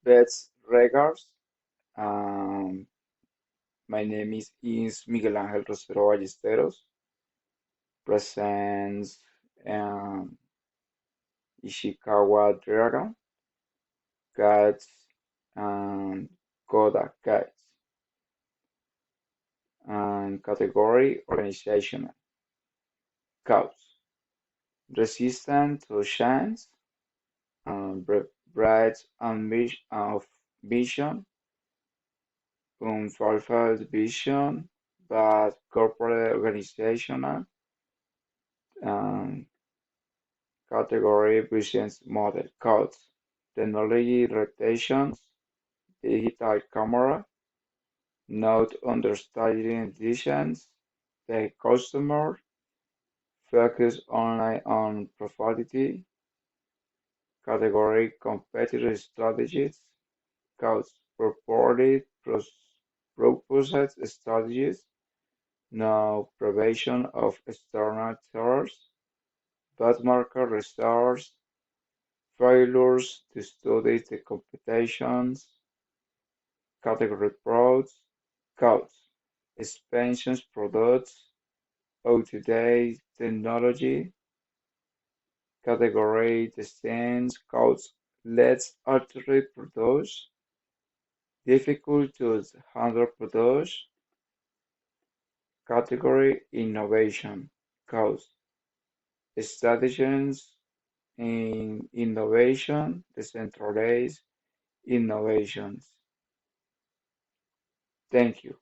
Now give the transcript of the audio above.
Best regards. Um, my name is Miguel Ángel Rosero Ballesteros. Presents um, Ishikawa Dragon, Cats, and Kodak Case. And category organizational. Cause. Resistant to chance, bright of vision, unfulfilled vision, but corporate organizational, um, category business model codes, technology rotations, digital camera, not understanding decisions, the customer, focus only on profitability, category competitive strategies, codes purported proposed strategies, no prevention of external threats, bad market research, failures to study the competitions, category products, codes, expansions products, out-to-date technology, category designs, codes, let's alternate produce, difficult to handle produce, category innovation, codes, strategies in innovation, decentralized innovations. Thank you.